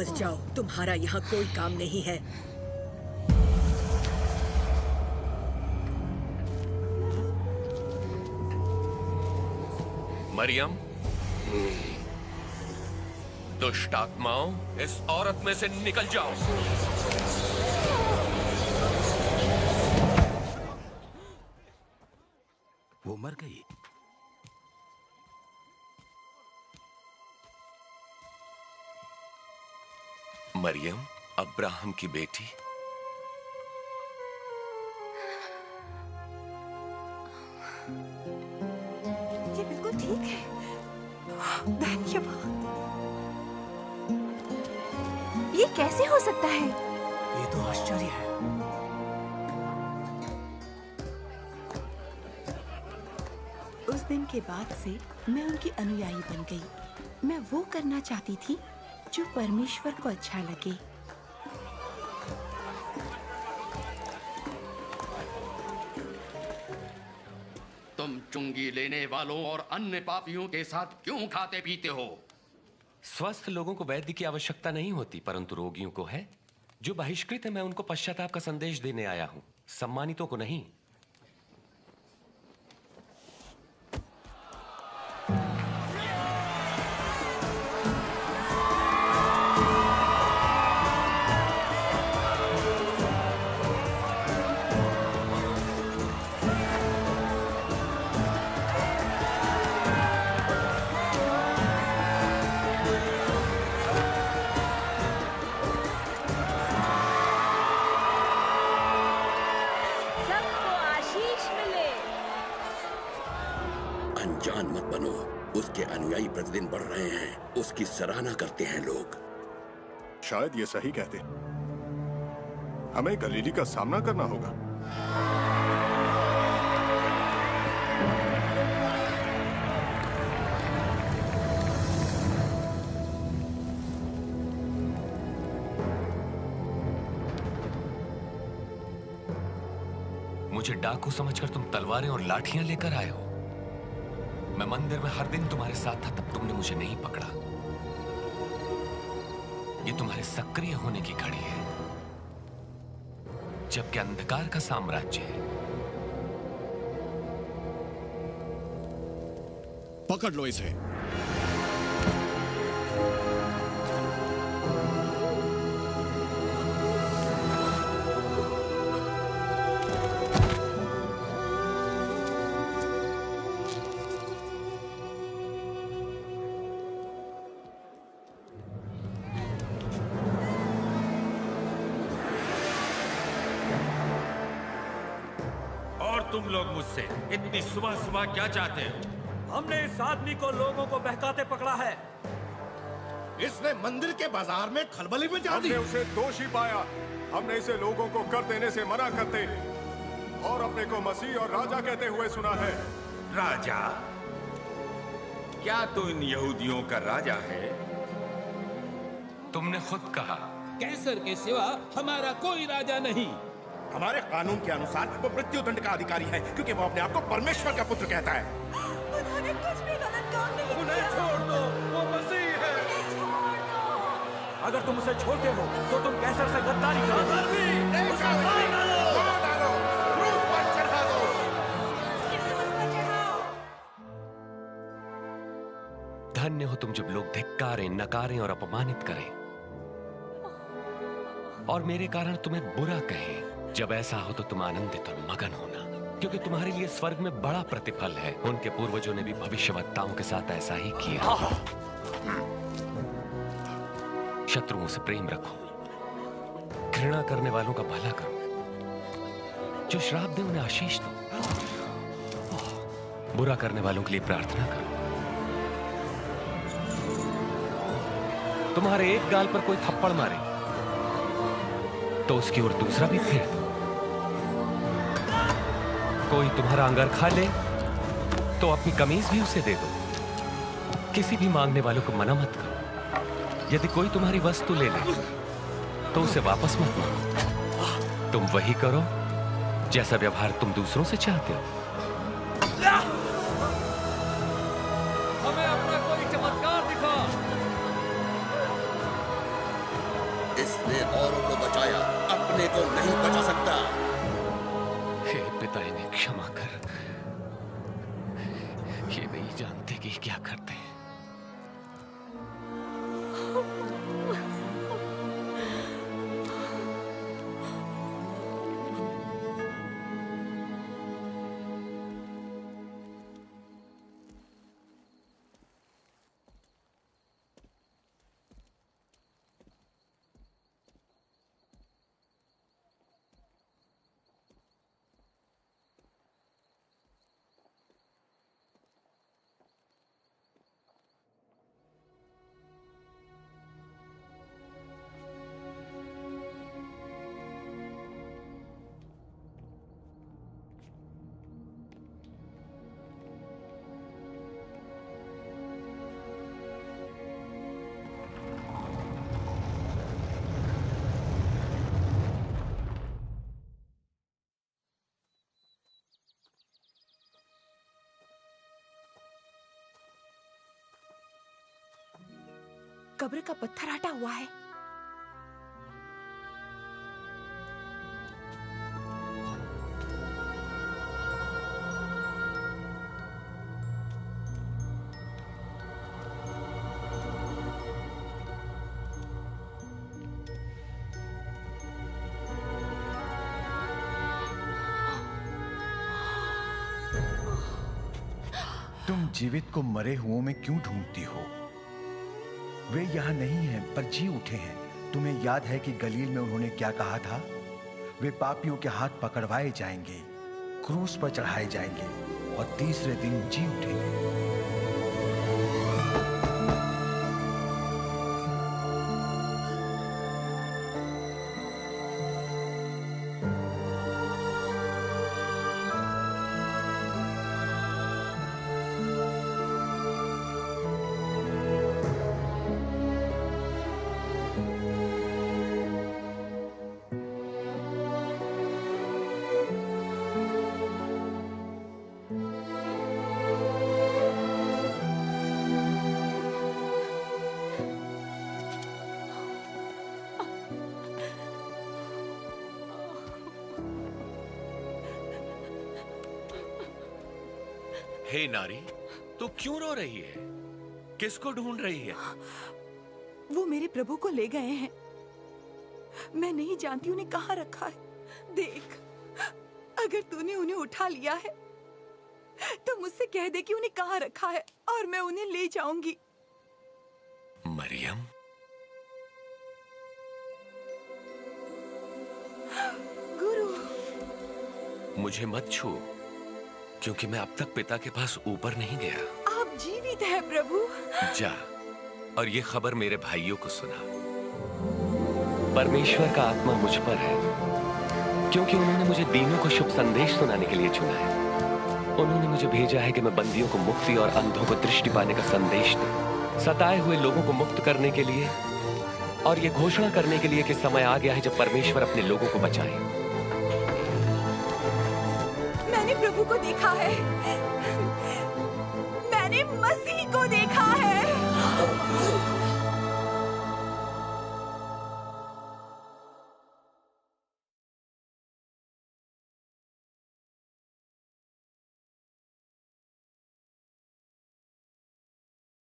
वापस जाओ, तुम्हारा यहाँ कोई काम नहीं है। मरियम, दुष्ट आत्माओं, इस औरत में से निकल जाओ। वो मर गई। मरियम, अब्राहम की बेटी। ये बिल्कुल ठीक है। धन्यवाद। ये कैसे हो सकता है? ये तो आश्चर्य है। उस दिन के बाद से मैं उनकी अनुयायी बन गई। मैं वो करना चाहती थी जो परमेश्वर को अच्छा लगे। तुम चुंगी लेने वालों और अन्य पापियों के साथ क्यों खाते पीते हो? स्वस्थ लोगों को वैद्य की आवश्यकता नहीं होती, परंतु रोगियों को है। जो बहिष्कृत है, मैं उनको पश्चाताप का संदेश देने आया हूं, सम्मानितों को नहीं। अनजान मत बनो, उसके अनुयायी प्रतिदिन बढ़ रहे हैं, उसकी सराहना करते हैं लोग। शायद ये सही कहते, हमें गलीली का सामना करना होगा। मुझे डाकू समझकर तुम तलवारें और लाठियां लेकर आए हो। मैं मंदिर में हर दिन तुम्हारे साथ था, तब तुमने मुझे नहीं पकड़ा। ये तुम्हारे सक्रिय होने की घड़ी है, जबकि अंधकार का साम्राज्य है। पकड़ लो इसे। तुम लोग मुझसे इतनी सुबह सुबह क्या चाहते हो? हमने इस आदमी को लोगों को बहकाते पकड़ा है। इसने मंदिर के बाजार में खलबली मचा दी। हमने उसे दोषी पाया। हमने इसे लोगों को कर देने से मना करते और अपने को मसीह और राजा कहते हुए सुना है। राजा? क्या तू इन यहूदियों का राजा है? तुमने खुद कहा। कैसर के सिवा हमारा कोई राजा नहीं। हमारे कानून के अनुसार वो मृत्युदंड का अधिकारी है, क्योंकि वो अपने आप को परमेश्वर का पुत्र कहता है। उन्होंने कुछ भी गलत काम नहीं उन्हें किया। छोड़ दो, वो मसीह है। छोड़ दो। अगर तुम उसे छोड़ते हो तो तुम कैसर से गद्दारी करोगे। उसे मार डालो, क्रूस पर चढ़ा दो। धन्य हो तुम जब लोग धिक्कारें, नकारें और अपमानित करें और मेरे कारण तुम्हें बुरा कहें। जब ऐसा हो तो तुम आनंदित और मगन होना, क्योंकि तुम्हारे लिए स्वर्ग में बड़ा प्रतिफल है। उनके पूर्वजों ने भी भविष्यवक्ताओं के साथ ऐसा ही किया। शत्रुओं से प्रेम रखो, घृणा करने वालों का भला करो, जो श्राप दे उन्हें आशीष दो, बुरा करने वालों के लिए प्रार्थना करो। तुम्हारे एक गाल पर कोई थप्पड़ मारे तो उसकी ओर दूसरा भी फेर दो। कोई तुम्हारा अंगर खा ले तो अपनी कमीज भी उसे दे दो। किसी भी मांगने वालों को मना मत करो। यदि कोई तुम्हारी वस्तु ले ले तो उसे वापस मत मांगो। तुम वही करो जैसा व्यवहार तुम दूसरों से चाहते हो। हमें अपना कोई चमत्कार दिखा। उसने औरों को बचाया, अपने को नहीं बचा सकता। हे पिता, इन्हें क्षमा कर। ये नहीं जानते कि क्या करते हैं। कब्र का पत्थर हटा हुआ है। तुम जीवित को मरे हुओं में क्यों ढूंढती हो? वे यहाँ नहीं हैं, पर जी उठे हैं। तुम्हें याद है कि गलील में उन्होंने क्या कहा था? वे पापियों के हाथ पकड़वाए जाएंगे, क्रूस पर चढ़ाए जाएंगे और तीसरे दिन जी उठेंगे। हे नारी, तू क्यों रो रही है? किसको ढूंढ रही है? वो मेरे प्रभु को ले गए हैं। मैं नहीं जानती उन्हें कहाँ रखा है। देख, अगर तूने उन्हें उठा लिया है तो मुझसे कह दे कि उन्हें कहाँ रखा है और मैं उन्हें ले जाऊंगी। मरियम, गुरु, मुझे मत छू, क्योंकि मैं अब तक पिता के पास ऊपर नहीं गया। आप जीवित हैं प्रभु। जा और ये खबर मेरे भाइयों को सुना। परमेश्वर का आत्मा मुझ पर है, क्योंकि उन्होंने मुझे दीनों को शुभ संदेश सुनाने के लिए चुना है। उन्होंने मुझे भेजा है कि मैं बंदियों को मुक्ति और अंधों को दृष्टि पाने का संदेश दूं, सताए हुए लोगों को मुक्त करने के लिए और ये घोषणा करने के लिए कि समय आ गया है जब परमेश्वर अपने लोगों को बचाए। मैंने प्रभु को देखा है, मैंने मसीह को देखा है।